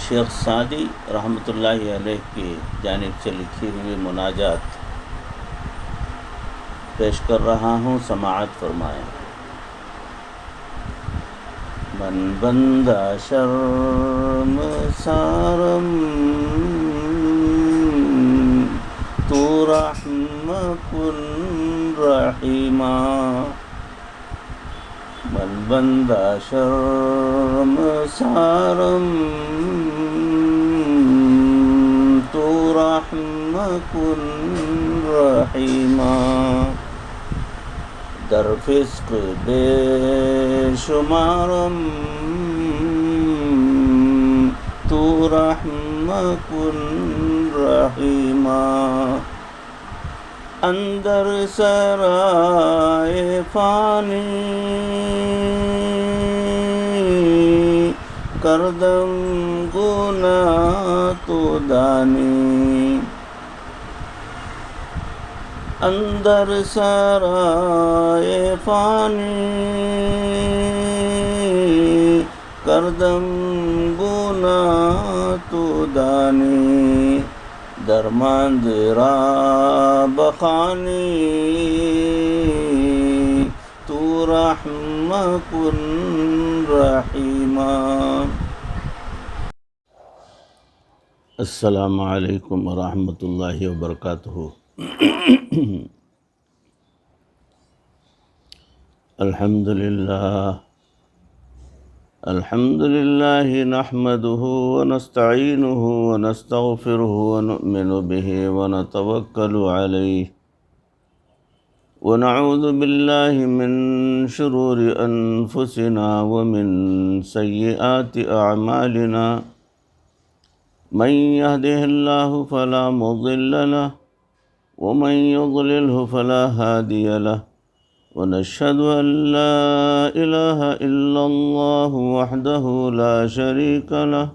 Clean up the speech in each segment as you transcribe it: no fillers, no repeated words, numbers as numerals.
شیخ Saadi رحمۃ اللہ علیہ کی جانب سے لکھی ہوئی مناجات پیش کر رہا ہوں، سماعت فرمائیں۔ من بندہ شرم سارم تو رحم کن رحیما، من بندہ شرم سارم تو رحم کن رحیما، در فسق بے شمارم تو رحم کن رحیما، اندر سرائے فانی کردم گناہ تو دانی، اندر سرائے فانی کردم گناہ تو دانی، درماند را بخانی تو رحم کن رحیما۔ السلام علیکم ورحمۃ اللہ وبرکاتہ۔ الحمد للہ نحمده ونستعینه ونستغفره ونؤمن به ونتوکل علیہ، ونعوذ باللہ من شرور انفسنا ومن سیئات اعمالنا، من يهده الله فلا مضل له ومن يضلله فلا هادي له، ونشهد أن لا إله إلا الله وحده لا شريك له،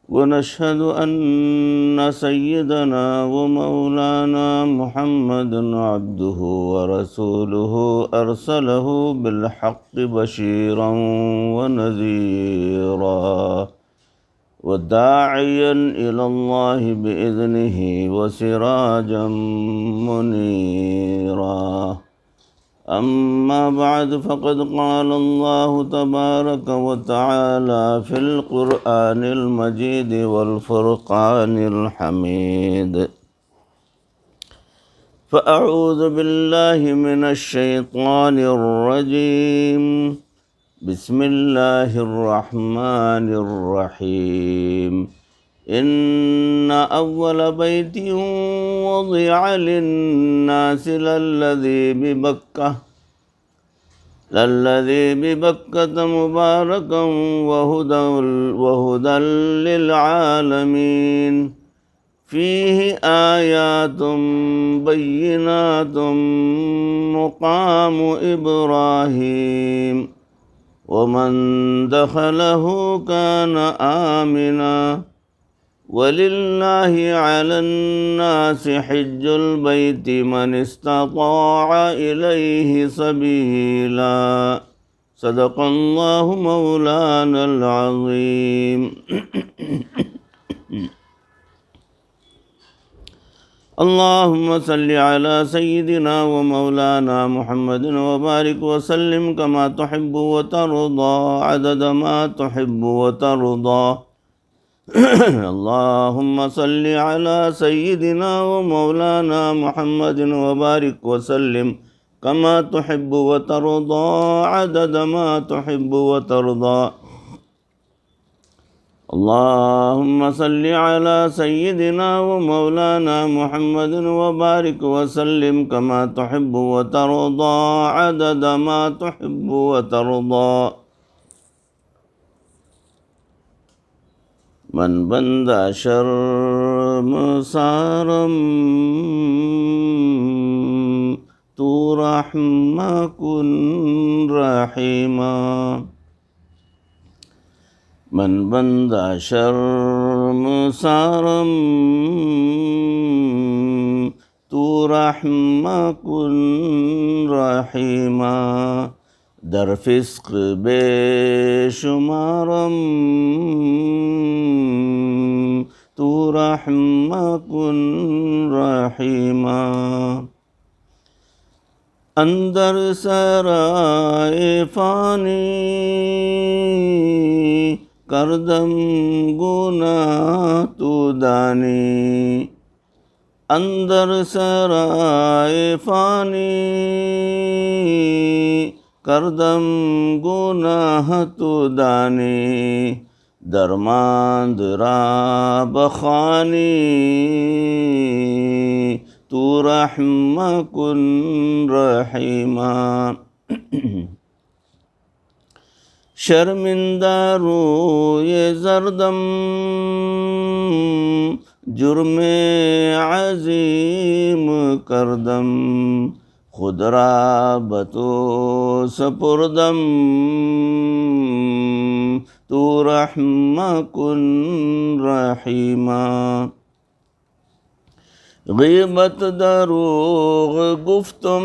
ونشهد أن سيدنا ومولانا محمد عبده ورسوله أرسله بالحق بشيرا ونذيرا، وداعيا إلى الله بإذنه وسراجا منيرا، أما بعد فقد قال الله تبارك وتعالى في القرآن المجيد والفرقان الحميد، فأعوذ بالله من الشيطان الرجيم، بسم الله الرحمن الرحيم، إن أول بيت وضع للناس للذي ببكة مباركا وهدى للعالمين، فيه آيات بينات مقام إبراهيم، ومن دخله كان آمنا، ولله على الناس حج البيت من استطاع إليه سبيلا، صدق الله مولانا العظيم۔ اللهم صل على سيدنا ومولانا محمد وبارك وسلم كما تحب وترضى عدد ما تحب وترضى، اللهم صل على سيدنا ومولانا محمد وبارك وسلم كما تحب وترضى عدد ما تحب وترضى، اللهم صل على سيدنا ومولانا محمد وبارك وسلم كما تحب وترضى عدد ما تحب وترضى، من بندہ شرم سارم تو رحم کن رحیما، من بندہ شرم سارم تو رحم کن رحیما، در فسق بے شمارم تو رحم کن رحیما اندر سرائے فانی کردم گناہ تو دانی اندر سرائے فانی کردم گناہ تو دانی درماند را بخانی تو رحم کن رحیما شرمندہ روی زردم جرم عظیم کردم خود را بتو سپردم تو رحم کن رحیما غیبت دروغ گفتم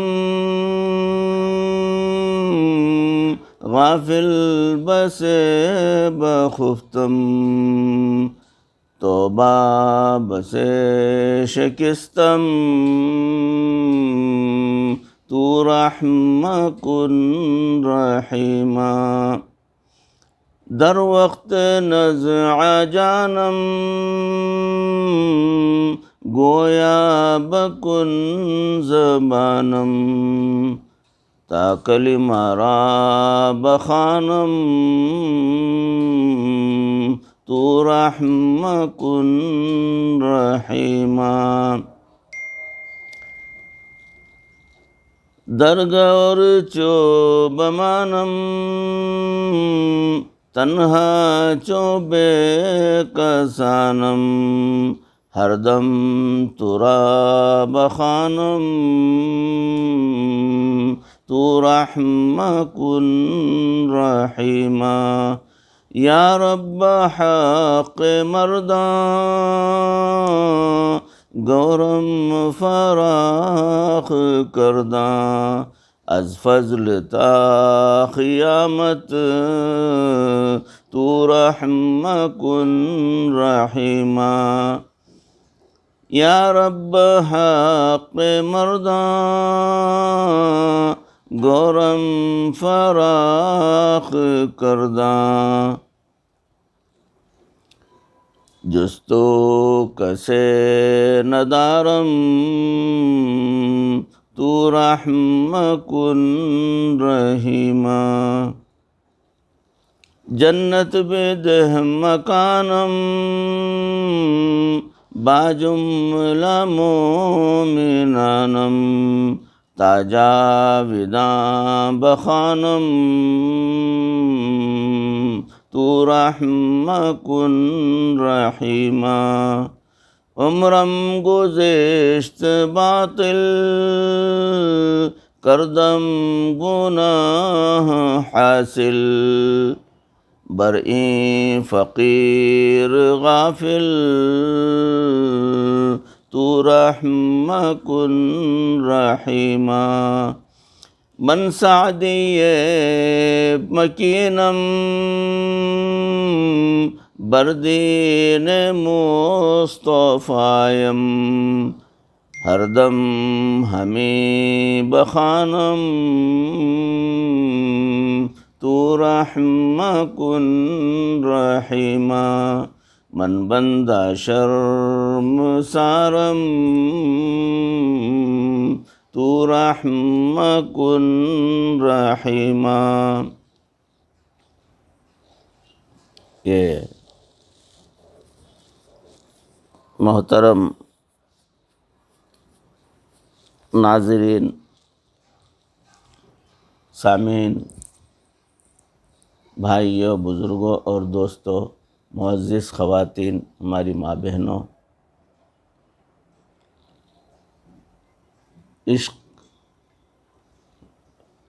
غافل بسے بخفتم توبہ بسے شکستم تو رحم کن رحیما در وقت نزع جانم گویا بکن زبانم تا کلمہ را بخوانم تو رحم کن رحیما درگور چو بمانم تنہا چو بے کسانم ہر دم تو را بخوانم تو رحم کن رحیما یا رب حق مرداں گورم فراخ کرداں از فضل تا قیامت تو رحم کن رحیما یا رب حق مرداں گورم فراخ کرداں جستو کسے ندارم تو رحم کن رحیما جنت بدہ مکانم باجملہ مومنانم تاجاوداں بخوانم تو رحم کن رحیما عمرم گزشت باطل کردم گناہ حاصل برئیں فقیر غافل تو رحم کن رحیما من سعدی مکینم بردین مصطفیم ہر دم ہمیں بخوانم تو رحم کن رحیما من بندہ شرم سارم تو رحم کن رحیما یہ محترم ناظرین، سامعین، بھائیوں، بزرگوں اور دوستوں، معزز خواتین، ہماری ماں بہنوں، عشق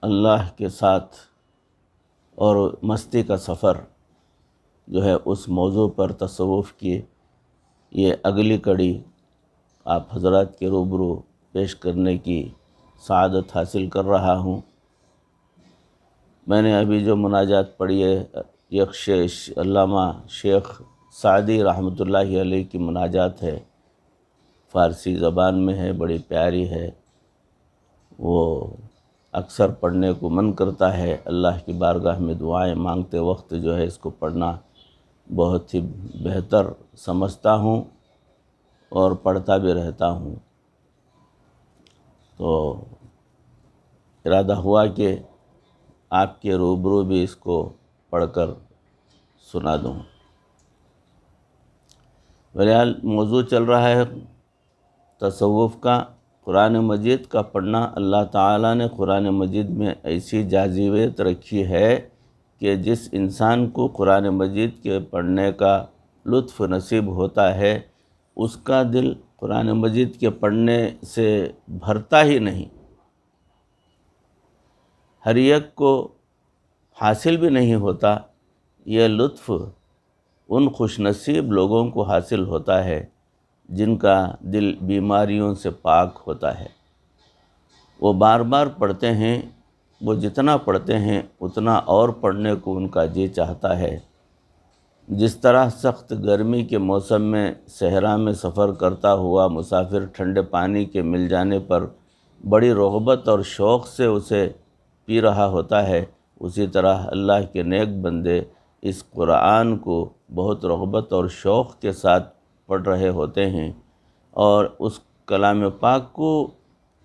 اللہ کے ساتھ اور مستی کا سفر جو ہے اس موضوع پر تصوف کی یہ اگلی کڑی آپ حضرات کے روبرو پیش کرنے کی سعادت حاصل کر رہا ہوں۔ میں نے ابھی جو مناجات پڑھی ہے ایک علامہ شیخ سعدی رحمۃ اللہ علیہ کی مناجات ہے، فارسی زبان میں ہے، بڑی پیاری ہے، وہ اکثر پڑھنے کو من کرتا ہے۔ اللہ کی بارگاہ میں دعائیں مانگتے وقت جو ہے اس کو پڑھنا بہت ہی بہتر سمجھتا ہوں اور پڑھتا بھی رہتا ہوں۔ تو ارادہ ہوا کہ آپ کے روبرو بھی اس کو پڑھ کر سنا دوں۔ بہرحال موضوع چل رہا ہے تصوف کا۔ قرآن مجید کا پڑھنا، اللہ تعالیٰ نے قرآن مجید میں ایسی جاذبیت رکھی ہے کہ جس انسان کو قرآن مجید کے پڑھنے کا لطف نصیب ہوتا ہے اس کا دل قرآن مجید کے پڑھنے سے بھرتا ہی نہیں، ہر ایک کو حاصل بھی نہیں ہوتا۔ یہ لطف ان خوش نصیب لوگوں کو حاصل ہوتا ہے جن کا دل بیماریوں سے پاک ہوتا ہے۔ وہ بار بار پڑھتے ہیں، وہ جتنا پڑھتے ہیں اتنا اور پڑھنے کو ان کا جی چاہتا ہے۔ جس طرح سخت گرمی کے موسم میں صحرا میں سفر کرتا ہوا مسافر ٹھنڈے پانی کے مل جانے پر بڑی رغبت اور شوق سے اسے پی رہا ہوتا ہے، اسی طرح اللہ کے نیک بندے اس قرآن کو بہت رغبت اور شوق کے ساتھ پڑھ رہے ہوتے ہیں اور اس کلام پاک کو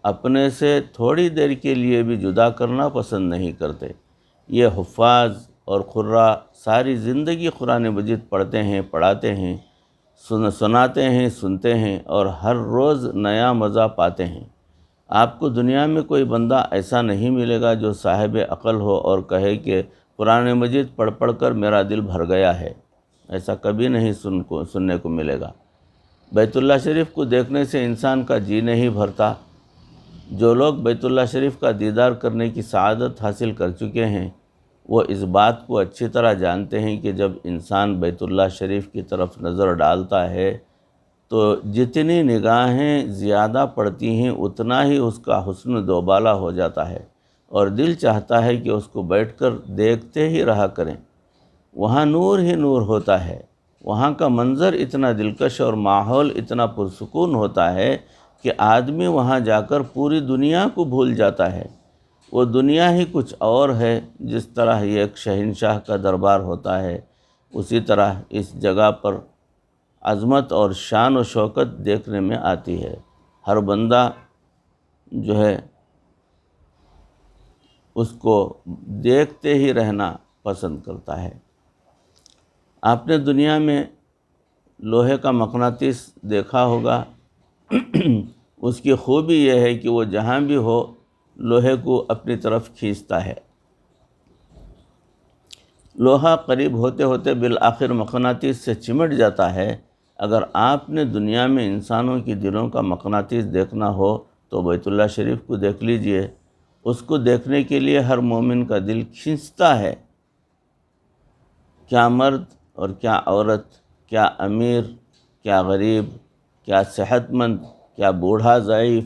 اپنے سے تھوڑی دیر کے لیے بھی جدا کرنا پسند نہیں کرتے۔ یہ حفاظ اور قراء ساری زندگی قرآن مجید پڑھتے ہیں، پڑھاتے ہیں، سناتے ہیں، سنتے ہیں اور ہر روز نیا مزہ پاتے ہیں۔ آپ کو دنیا میں کوئی بندہ ایسا نہیں ملے گا جو صاحب عقل ہو اور کہے کہ قرآن مجید پڑھ پڑھ کر میرا دل بھر گیا ہے۔ ایسا کبھی نہیں سننے کو ملے گا۔ بیت اللہ شریف کو دیکھنے سے انسان کا جی نہیں بھرتا۔ جو لوگ بیت اللہ شریف کا دیدار کرنے کی سعادت حاصل کر چکے ہیں وہ اس بات کو اچھی طرح جانتے ہیں کہ جب انسان بیت اللہ شریف کی طرف نظر ڈالتا ہے تو جتنی نگاہیں زیادہ پڑتی ہیں اتنا ہی اس کا حسن دوبالا ہو جاتا ہے اور دل چاہتا ہے کہ اس کو بیٹھ کر دیکھتے ہی رہا کریں۔ وہاں نور ہی نور ہوتا ہے، وہاں کا منظر اتنا دلکش اور ماحول اتنا پرسکون ہوتا ہے کہ آدمی وہاں جا کر پوری دنیا کو بھول جاتا ہے۔ وہ دنیا ہی کچھ اور ہے۔ جس طرح یہ ایک شہنشاہ کا دربار ہوتا ہے اسی طرح اس جگہ پر عظمت اور شان و شوکت دیکھنے میں آتی ہے۔ ہر بندہ جو ہے اس کو دیکھتے ہی رہنا پسند کرتا ہے۔ آپ نے دنیا میں لوہے کا مقناطیس دیکھا ہوگا۔ اس کی خوبی یہ ہے کہ وہ جہاں بھی ہو لوہے کو اپنی طرف کھینچتا ہے۔ لوہا قریب ہوتے ہوتے بالآخر مقناطیس سے چمٹ جاتا ہے۔ اگر آپ نے دنیا میں انسانوں کی دلوں کا مقناطیس دیکھنا ہو تو بیت اللہ شریف کو دیکھ لیجئے۔ اس کو دیکھنے کے لیے ہر مومن کا دل کھنچتا ہے۔ کیا مرد اور کیا عورت، کیا امیر، کیا غریب، کیا صحت مند، کیا بوڑھا ضعیف،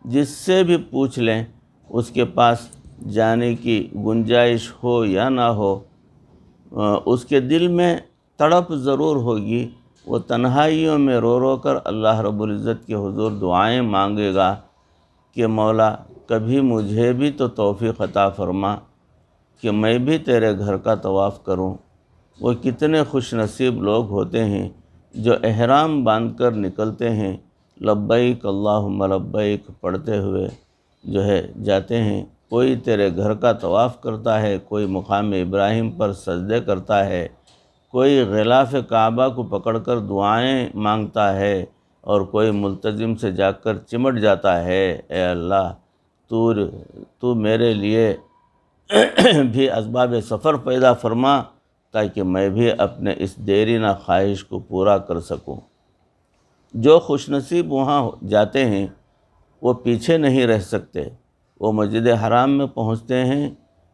جس سے بھی پوچھ لیں اس کے پاس جانے کی گنجائش ہو یا نہ ہو، اس کے دل میں تڑپ ضرور ہوگی۔ وہ تنہائیوں میں رو رو کر اللہ رب العزت کے حضور دعائیں مانگے گا کہ مولا کبھی مجھے بھی تو توفیق عطا فرما کہ میں بھی تیرے گھر کا طواف کروں۔ وہ کتنے خوش نصیب لوگ ہوتے ہیں جو احرام باندھ کر نکلتے ہیں، لبیک اللہم لبیک پڑھتے ہوئے جو ہے جاتے ہیں۔ کوئی تیرے گھر کا طواف کرتا ہے، کوئی مقام ابراہیم پر سجدے کرتا ہے، کوئی غلاف کعبہ کو پکڑ کر دعائیں مانگتا ہے اور کوئی ملتزم سے جا کر چمٹ جاتا ہے، اے اللہ تو میرے لیے بھی اسباب سفر پیدا فرما تاکہ میں بھی اپنے اس دیرینہ خواہش کو پورا کر سکوں۔ جو خوش نصیب وہاں جاتے ہیں وہ پیچھے نہیں رہ سکتے۔ وہ مسجد حرام میں پہنچتے ہیں،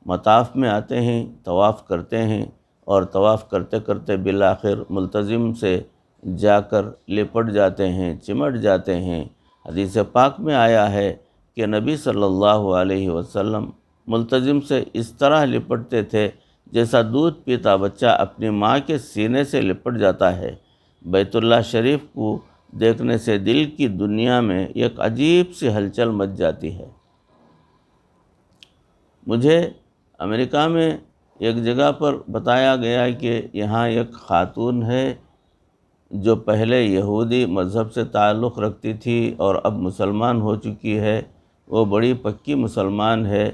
مطاف میں آتے ہیں، طواف کرتے ہیں اور طواف کرتے کرتے بالآخر ملتزم سے جا کر لپٹ جاتے ہیں، چمٹ جاتے ہیں۔ حدیث پاک میں آیا ہے کہ نبی صلی اللہ علیہ وسلم ملتزم سے اس طرح لپٹتے تھے جیسا دودھ پیتا بچہ اپنی ماں کے سینے سے لپٹ جاتا ہے۔ بیت اللہ شریف کو دیکھنے سے دل کی دنیا میں ایک عجیب سی ہلچل مچ جاتی ہے۔ مجھے امریکہ میں ایک جگہ پر بتایا گیا کہ یہاں ایک خاتون ہے جو پہلے یہودی مذہب سے تعلق رکھتی تھی اور اب مسلمان ہو چکی ہے۔ وہ بڑی پکی مسلمان ہے۔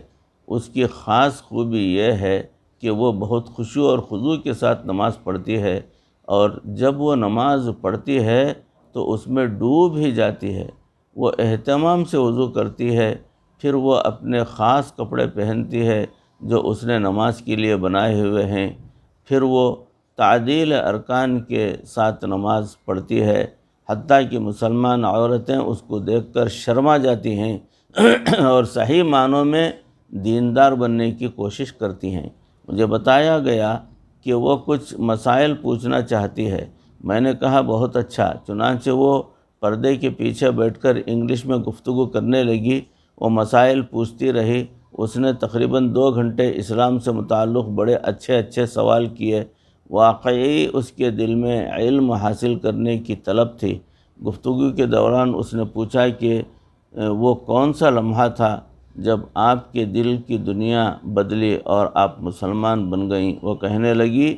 اس کی خاص خوبی یہ ہے کہ وہ بہت خشوع اور خضوع کے ساتھ نماز پڑھتی ہے، اور جب وہ نماز پڑھتی ہے تو اس میں ڈوب ہی جاتی ہے۔ وہ اہتمام سے وضو کرتی ہے، پھر وہ اپنے خاص کپڑے پہنتی ہے جو اس نے نماز کے لیے بنائے ہوئے ہیں، پھر وہ تعدیل ارکان کے ساتھ نماز پڑھتی ہے، حتیٰ کہ مسلمان عورتیں اس کو دیکھ کر شرما جاتی ہیں اور صحیح معنوں میں دیندار بننے کی کوشش کرتی ہیں۔ مجھے بتایا گیا کہ وہ کچھ مسائل پوچھنا چاہتی ہے۔ میں نے کہا بہت اچھا۔ چنانچہ وہ پردے کے پیچھے بیٹھ کر انگلش میں گفتگو کرنے لگی۔ وہ مسائل پوچھتی رہی۔ اس نے تقریباً 2 گھنٹے اسلام سے متعلق بڑے اچھے سوال کیے۔ واقعی اس کے دل میں علم حاصل کرنے کی طلب تھی۔ گفتگو کے دوران اس نے پوچھا کہ وہ کون سا لمحہ تھا جب آپ کے دل کی دنیا بدلی اور آپ مسلمان بن گئیں؟ وہ کہنے لگی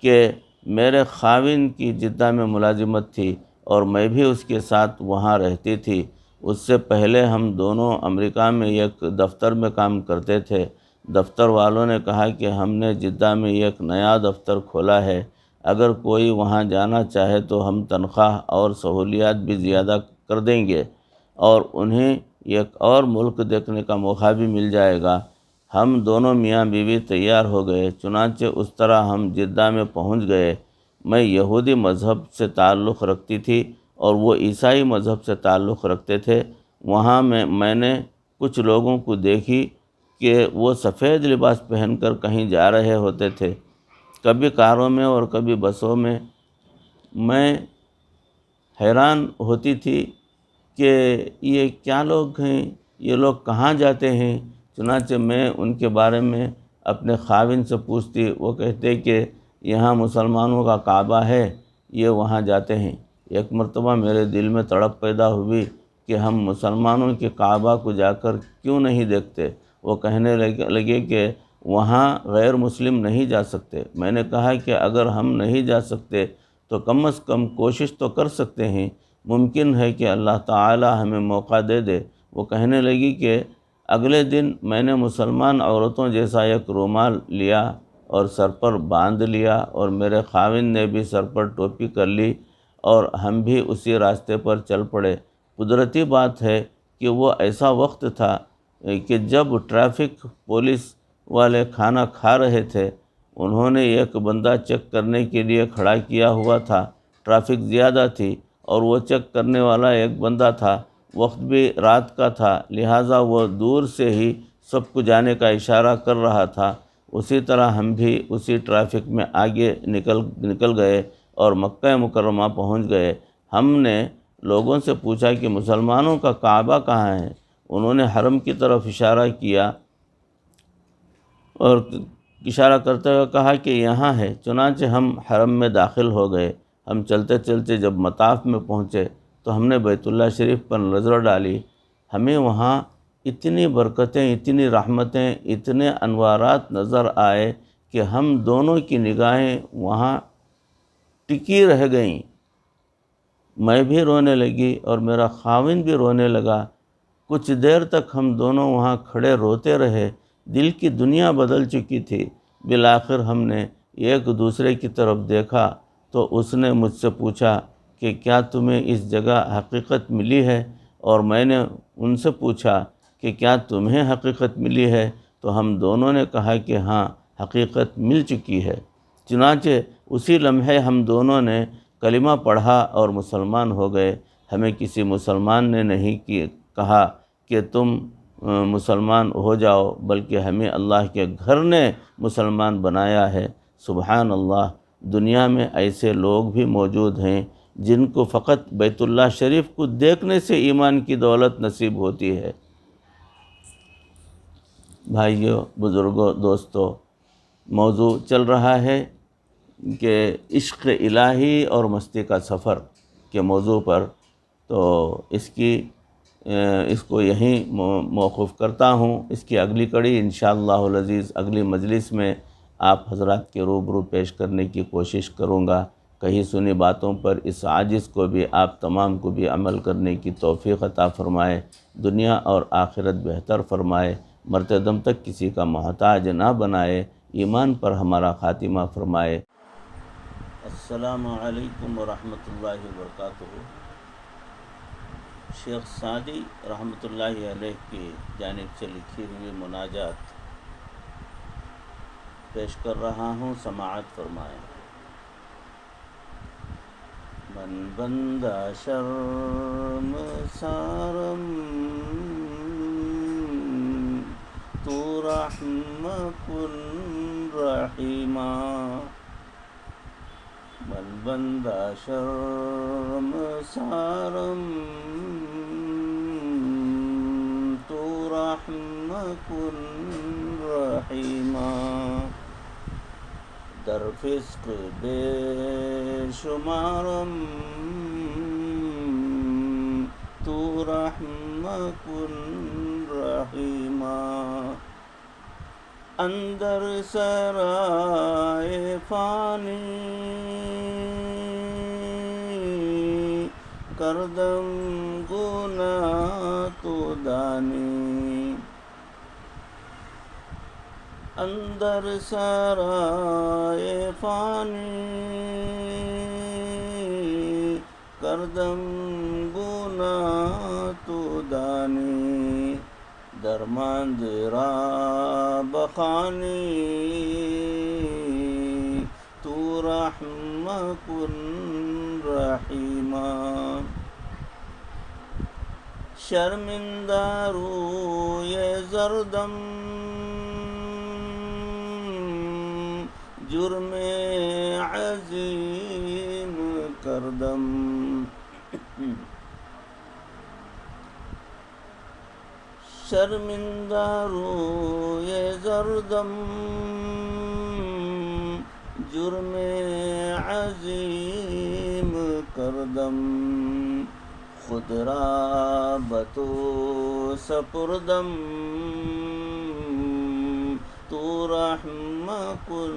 کہ میرے خاوند کی جدہ میں ملازمت تھی اور میں بھی اس کے ساتھ وہاں رہتی تھی۔ اس سے پہلے ہم دونوں امریکہ میں ایک دفتر میں کام کرتے تھے۔ دفتر والوں نے کہا کہ ہم نے جدہ میں ایک نیا دفتر کھولا ہے، اگر کوئی وہاں جانا چاہے تو ہم تنخواہ اور سہولیات بھی زیادہ کر دیں گے اور انہیں ایک اور ملک دیکھنے کا موقع بھی مل جائے گا۔ ہم دونوں میاں بیوی تیار ہو گئے، چنانچہ اس طرح ہم جدہ میں پہنچ گئے۔ میں یہودی مذہب سے تعلق رکھتی تھی اور وہ عیسائی مذہب سے تعلق رکھتے تھے۔ وہاں میں نے کچھ لوگوں کو دیکھی کہ وہ سفید لباس پہن کر کہیں جا رہے ہوتے تھے، کبھی کاروں میں اور کبھی بسوں میں۔ میں حیران ہوتی تھی کہ یہ کیا لوگ ہیں، یہ لوگ کہاں جاتے ہیں؟ چنانچہ میں ان کے بارے میں اپنے خاوند سے پوچھتی، وہ کہتے کہ یہاں مسلمانوں کا کعبہ ہے، یہ وہاں جاتے ہیں۔ ایک مرتبہ میرے دل میں تڑپ پیدا ہوئی کہ ہم مسلمانوں کے کعبہ کو جا کر کیوں نہیں دیکھتے؟ وہ کہنے لگے کہ وہاں غیر مسلم نہیں جا سکتے۔ میں نے کہا کہ اگر ہم نہیں جا سکتے تو کم از کم کوشش تو کر سکتے ہیں، ممکن ہے کہ اللہ تعالی ہمیں موقع دے دے۔ وہ کہنے لگی کہ اگلے دن میں نے مسلمان عورتوں جیسا ایک رومال لیا اور سر پر باندھ لیا، اور میرے خاوند نے بھی سر پر ٹوپی کر لی اور ہم بھی اسی راستے پر چل پڑے۔ قدرتی بات ہے کہ وہ ایسا وقت تھا کہ جب ٹریفک پولیس والے کھانا کھا رہے تھے۔ انہوں نے ایک بندہ چیک کرنے کے لیے کھڑا کیا ہوا تھا۔ ٹریفک زیادہ تھی اور وہ چیک کرنے والا ایک بندہ تھا۔ وقت بھی رات کا تھا، لہٰذا وہ دور سے ہی سب کو جانے کا اشارہ کر رہا تھا۔ اسی طرح ہم بھی اسی ٹریفک میں آگے نکل گئے اور مکہ مکرمہ پہنچ گئے۔ ہم نے لوگوں سے پوچھا کہ مسلمانوں کا کعبہ کہاں ہے؟ انہوں نے حرم کی طرف اشارہ کیا اور اشارہ کرتے ہوئے کہا کہ یہاں ہے۔ چنانچہ ہم حرم میں داخل ہو گئے۔ ہم چلتے چلتے جب مطاف میں پہنچے تو ہم نے بیت اللہ شریف پر نظر ڈالی۔ ہمیں وہاں اتنی برکتیں، اتنی رحمتیں، اتنے انوارات نظر آئے کہ ہم دونوں کی نگاہیں وہاں ٹکی رہ گئیں۔ میں بھی رونے لگی اور میرا خاوند بھی رونے لگا۔ کچھ دیر تک ہم دونوں وہاں کھڑے روتے رہے۔ دل کی دنیا بدل چکی تھی۔ بالآخر ہم نے ایک دوسرے کی طرف دیکھا تو اس نے مجھ سے پوچھا کہ کیا تمہیں اس جگہ حقیقت ملی ہے؟ اور میں نے ان سے پوچھا کہ کیا تمہیں حقیقت ملی ہے؟ تو ہم دونوں نے کہا کہ ہاں، حقیقت مل چکی ہے۔ چنانچہ اسی لمحے ہم دونوں نے کلمہ پڑھا اور مسلمان ہو گئے۔ ہمیں کسی مسلمان نے نہیں کہا کہ تم مسلمان ہو جاؤ، بلکہ ہمیں اللہ کے گھر نے مسلمان بنایا ہے۔ سبحان اللہ! دنیا میں ایسے لوگ بھی موجود ہیں جن کو فقط بیت اللہ شریف کو دیکھنے سے ایمان کی دولت نصیب ہوتی ہے۔ بھائیوں، بزرگوں، دوستوں، موضوع چل رہا ہے کہ عشق الہی اور مستی کا سفر کے موضوع پر، تو اس کو یہیں موقوف کرتا ہوں۔ اس کی اگلی کڑی انشاءاللہ العزیز اگلی مجلس میں آپ حضرات کے روبرو پیش کرنے کی کوشش کروں گا۔ کہیں سنی باتوں پر اس عاجز کو بھی، آپ تمام کو بھی عمل کرنے کی توفیق عطا فرمائے، دنیا اور آخرت بہتر فرمائے، مرتے دم تک کسی کا محتاج نہ بنائے، ایمان پر ہمارا خاتمہ فرمائے۔ السلام علیکم ورحمۃ اللہ وبرکاتہ۔ شیخ سعدی رحمۃ اللہ علیہ کی جانب سے لکھی ہوئی مناجات پیش کر رہا ہوں، سماعت فرمائیں۔ من بندہ شرم سارم تو رحم کن رحیما، من بندہ شرم سارم تو رحم کن رحیما، در فسق بے شمارم تو رحم کن رحیما، اندر سرائے فانی کردم گناہ تو دانی، اندر سرائے فانی کردم گناہ تو دانی، درماند را بخانی تو رحم کن رحیما، شرمندہ روی زردم جرم عظیم کردم، شرمندہ روی زردم جرم عظیم کردم، خود را بتو سپردم تو رحم کن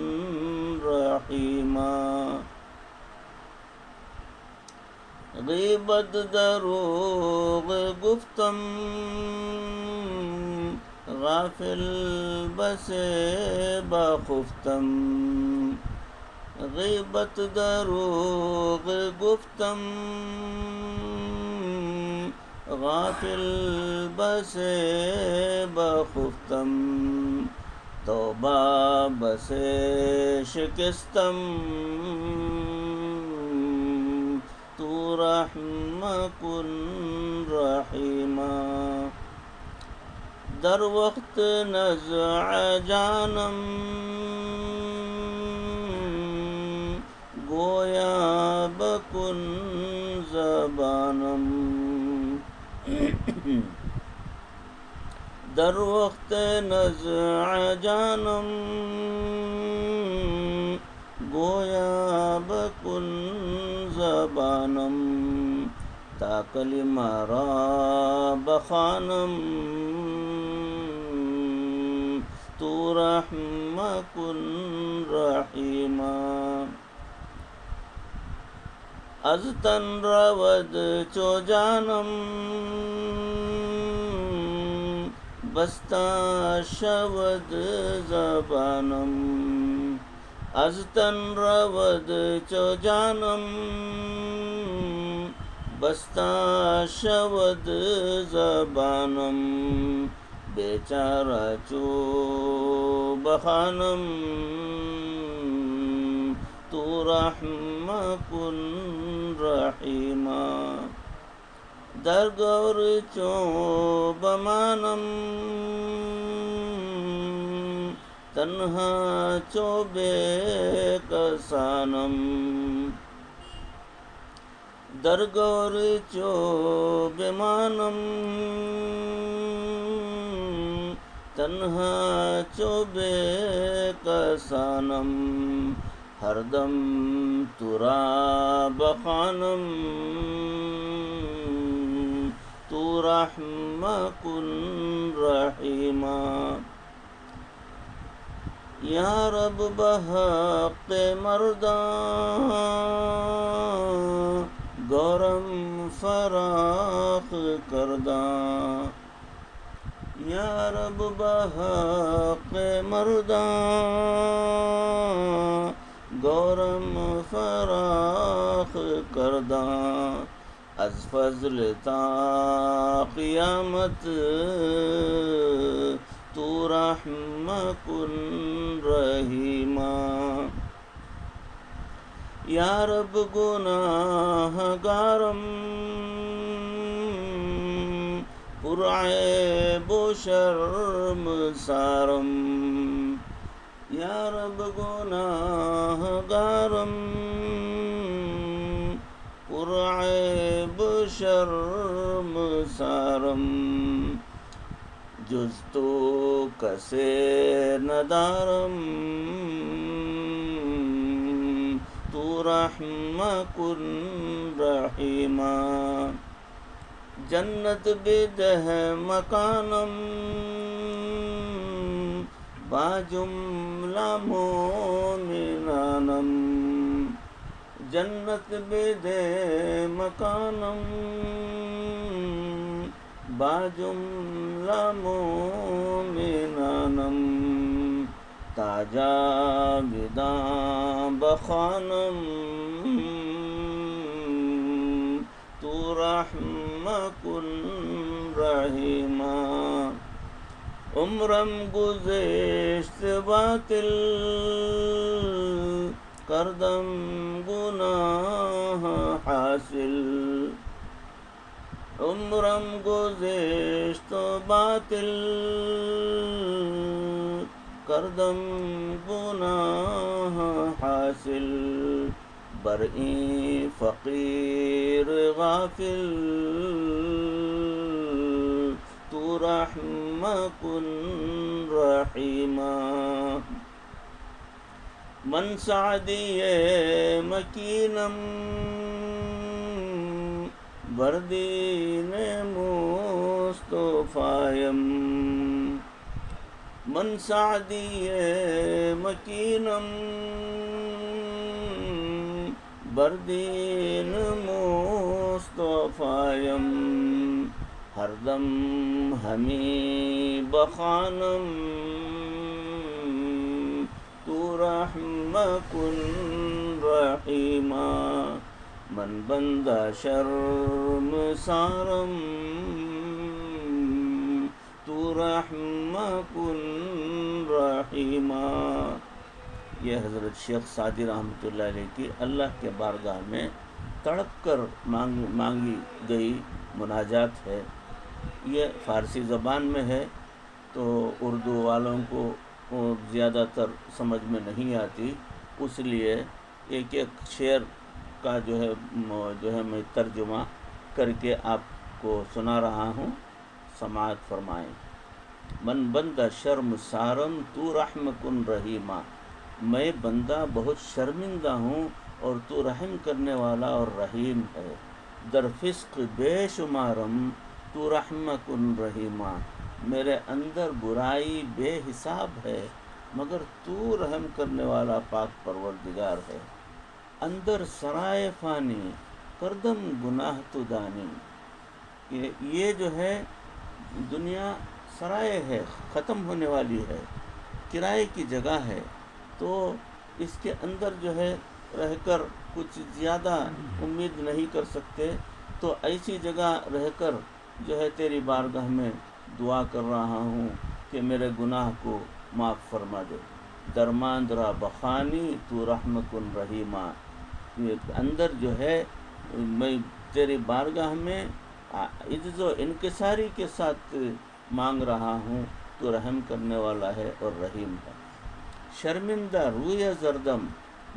رحیما، غیبت دروغ گفتم غافل بس باخفتم، غیبت دروغ گفتم غافل بس باخفتم، توبہ بس شکستم تو رحم کن رحیما، در وقت نزع جانم گویا بکن زبانم، در وقت نزع جانم گویا بکن زبانم، تا کلمہ را بخوانم تو رحم کن رحیما، از تن رود چو جانم بستا شود زبانم، از تن رود چو جانم بستا شود زبانم، بیچارہ چو بخانم تو رحم کن رحیما، در گور چو بمانم تنہا چو بے کسانم، در گور چو بمانم تنہا چوبے کسانم ہر دم ترا بخانم تو رحم کن رحیما یا رب بحق مردان گورم فراخ کرداں یا رب بحق مرداں گورم فراخ کرداں از فضل تا قیامت تو رحم کن رحیما یا رب گناہ گارم پرعیب و شرم سارم یا رب گناہ گارم پرعیب شرم سارم جز تو کسے ندارم تو رحم کن رحیما جنت بدہ مکانم با جملہ مومنانم جنت بدہ مکانم با جملہ مومنانم تاجا بداں بخانم تو رحم کن رحیما عمرم گزشت باطل کردم گناہ حاصل عمرم گزشت باطل کردم گناہ حاصل برئیں فقیر غافل تو رحم کن رحیما من سعدی مکینم بردین مصطفیم من سعدی مکینم بردین مصطفیم ہر دم ہمیں بخانم تو رحم کن رحیما من بندہ شرم سارم تو رحم کن رحیما یہ حضرت شیخ سعدی رحمۃ اللہ علیہ کی اللہ کے بارگاہ میں تڑپ کر مانگی گئی مناجات ہے. یہ فارسی زبان میں ہے تو اردو والوں کو زیادہ تر سمجھ میں نہیں آتی، اس لیے ایک ایک شعر کا جو ہے میں ترجمہ کر کے آپ کو سنا رہا ہوں، سماعت فرمائیں. من بندہ شرم سارم تو رحم کن رحیما، میں بندہ بہت شرمندہ ہوں اور تو رحم کرنے والا اور رحیم ہے. در فسق بے شمارم تو رحم کن رحیما، میرے اندر برائی بے حساب ہے مگر تو رحم کرنے والا پاک پروردگار ہے. اندر سرائے فانی کردم گناہ تو دانی، یہ جو ہے دنیا سرائے ہے، ختم ہونے والی ہے، کرائے کی جگہ ہے، تو اس کے اندر جو ہے رہ کر کچھ زیادہ امید نہیں کر سکتے، تو ایسی جگہ رہ کر جو ہے تیری بارگاہ میں دعا کر رہا ہوں کہ میرے گناہ کو معاف فرما دے. درماندرا بخانی تو رحم کن رحیما، اندر جو ہے میں تیری بارگاہ میں عجز و انکساری کے ساتھ مانگ رہا ہوں، تو رحم کرنے والا ہے اور رحیم ہے. شرمندہ روی زردم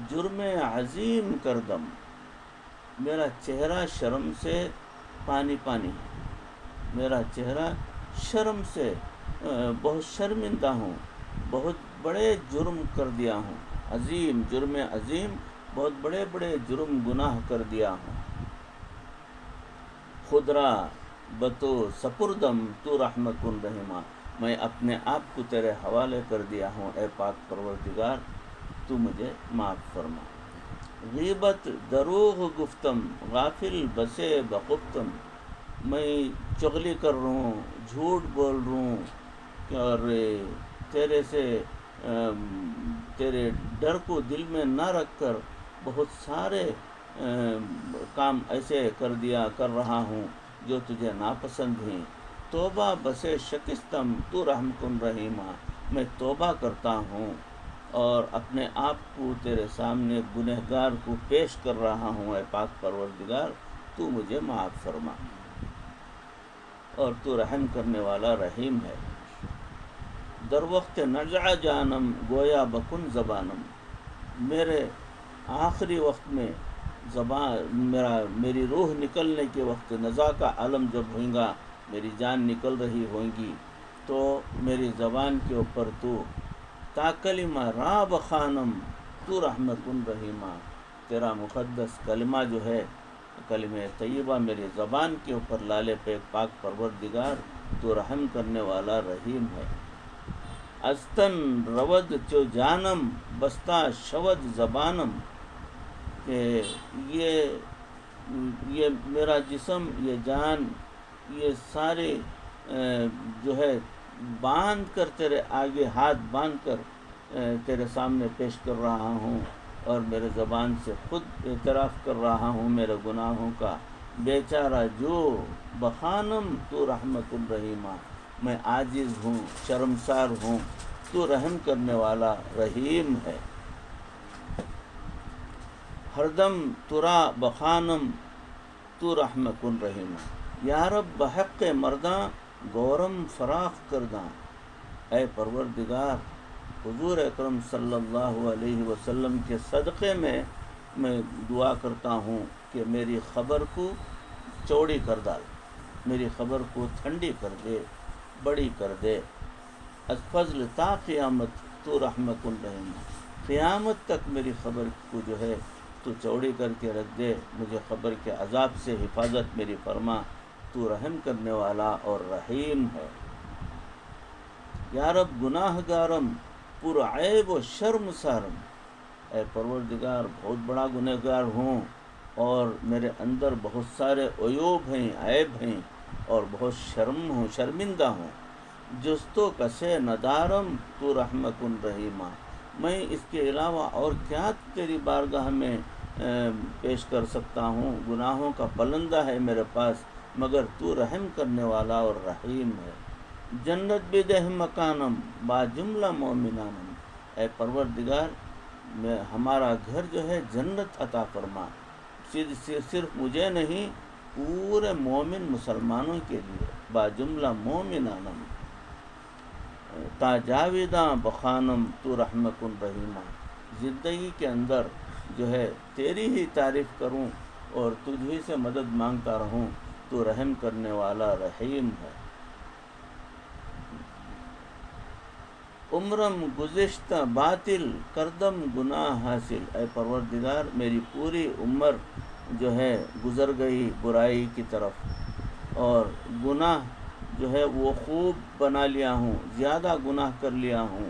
جرم عظیم کردم، میرا چہرہ شرم سے پانی پانی ہے، میرا چہرہ شرم سے بہت شرمندہ ہوں، بہت بڑے جرم کر دیا ہوں، عظیم جرم عظیم، بہت بڑے بڑے جرم گناہ کر دیا ہوں۔ خدرا بتو سپردم تو رحمت رحیمہ، میں اپنے آپ کو تیرے حوالے کر دیا ہوں، اے پاک پروردگار تو مجھے معاف فرما۔ غیبت دروغ گفتم غافل بسے بخفتم، میں چغلی کر رہا ہوں، جھوٹ بول رہا ہوں، اور تیرے سے تیرے ڈر کو دل میں نہ رکھ کر بہت سارے کام ایسے کر رہا ہوں جو تجھے ناپسند ہیں۔ توبہ بسے شکستم تو رحمت رحیمہ، میں توبہ کرتا ہوں اور اپنے آپ کو تیرے سامنے گنہگار کو پیش کر رہا ہوں، اے پاک پروردگار تو مجھے معاف فرما، اور تو رحم کرنے والا رحیم ہے۔ در وقت نزع جانم گویا بکن زبانم، میرے آخری وقت میں میری روح نکلنے کے وقت، نزع کا عالم جب ہوئے گا، میری جان نکل رہی ہوگی، تو میری زبان کے اوپر تو تا کلمہ را بخانم تو رحمت رحیمہ، تیرا مقدس کلمہ جو ہے، کلمہ طیبہ میری زبان کے اوپر لالے پہ پاک پروردگار تو رحم کرنے والا رحیم ہے۔ استن رود چو جانم بستہ شود زبانم، کہ یہ میرا جسم، یہ جان، یہ سارے جو ہے باندھ کر تیرے آگے ہاتھ باندھ کر تیرے سامنے پیش کر رہا ہوں، اور میرے زبان سے خود اعتراف کر رہا ہوں میرے گناہوں کا۔ بیچارہ جو بخانم تو رحمت الرحیمہ، میں عاجز ہوں، شرمسار ہوں، تو رحم کرنے والا رحیم ہے۔ ہر دم ترا بخانم تو رحمت الرحیمہ، یا رب بحق مرداں گورم فراخ کرداں، اے پروردگار حضور اکرم صلی اللہ علیہ وسلم کے صدقے میں دعا کرتا ہوں کہ میری خبر کو چوڑی کر ڈال، میری خبر کو ٹھنڈی کر دے، بڑی کر دے۔ از فضل تا قیامت تو رحمت الرحیمہ، قیامت تک میری خبر کو جو ہے تو چوڑی کر کے رکھ دے، مجھے خبر کے عذاب سے حفاظت میری فرما، تو رحم کرنے والا اور رحیم ہے۔ یا رب گناہ گارم پر عیب و شرم سارم، اے پروردگار بہت بڑا گنہگار ہوں، اور میرے اندر بہت سارے عیوب ہیں، عیب ہیں، اور بہت شرمندہ ہوں۔ جستو کسے ندارم تو رحمت رحیمہ، میں اس کے علاوہ اور کیا تیری بارگاہ میں پیش کر سکتا ہوں، گناہوں کا پلندہ ہے میرے پاس، مگر تو رحم کرنے والا اور رحیم ہے۔ جنت بدہ مکانم با جملہ مومنانم، اے پروردگار ہمارا گھر جو ہے جنت عطا فرما، صرف مجھے نہیں پورے مومن مسلمانوں کے لیے، با جملہ مومنانم، تا جاویداں بخانم تو رحمت الرحیمہ، زندگی کے اندر جو ہے تیری ہی تعریف کروں اور تجھ ہی سے مدد مانگتا رہوں، تو رحم کرنے والا رحیم ہے۔ عمرم گزشتہ باطل کردم گناہ حاصل، اے پروردگار میری پوری عمر جو ہے گزر گئی برائی کی طرف، اور گناہ جو ہے وہ خوب بنا لیا ہوں، زیادہ گناہ کر لیا ہوں،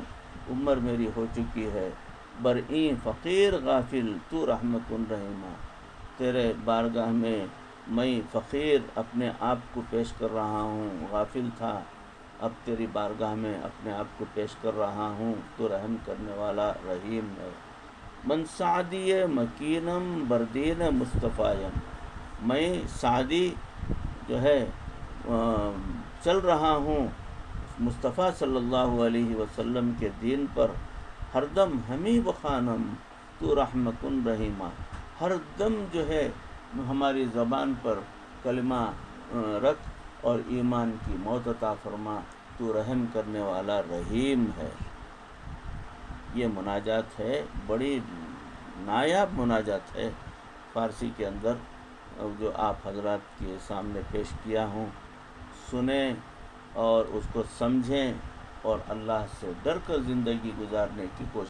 عمر میری ہو چکی ہے۔ برئیں فقیر غافل تو رحمت الرحیمہ، تیرے بارگاہ میں فقیر اپنے آپ کو پیش کر رہا ہوں، غافل تھا، اب تیری بارگاہ میں اپنے آپ کو پیش کر رہا ہوں، تو رحم کرنے والا رحیم ہے۔ من سعدی مکینم بردین مصطفیم، میں سعدی جو ہے چل رہا ہوں مصطفیٰ صلی اللہ علیہ وسلم کے دین پر، ہر دم ہمیں بخانم تو رحمت رحیمہ، ہر دم جو ہے ہماری زبان پر کلمہ رکھ اور ایمان کی موت عطا فرما، تو رحم کرنے والا رحیم ہے۔ یہ مناجات ہے، بڑی نایاب مناجات ہے فارسی کے اندر، جو آپ حضرات کے سامنے پیش کیا ہوں، سنیں اور اس کو سمجھیں اور اللہ سے ڈر کر زندگی گزارنے کی کوشش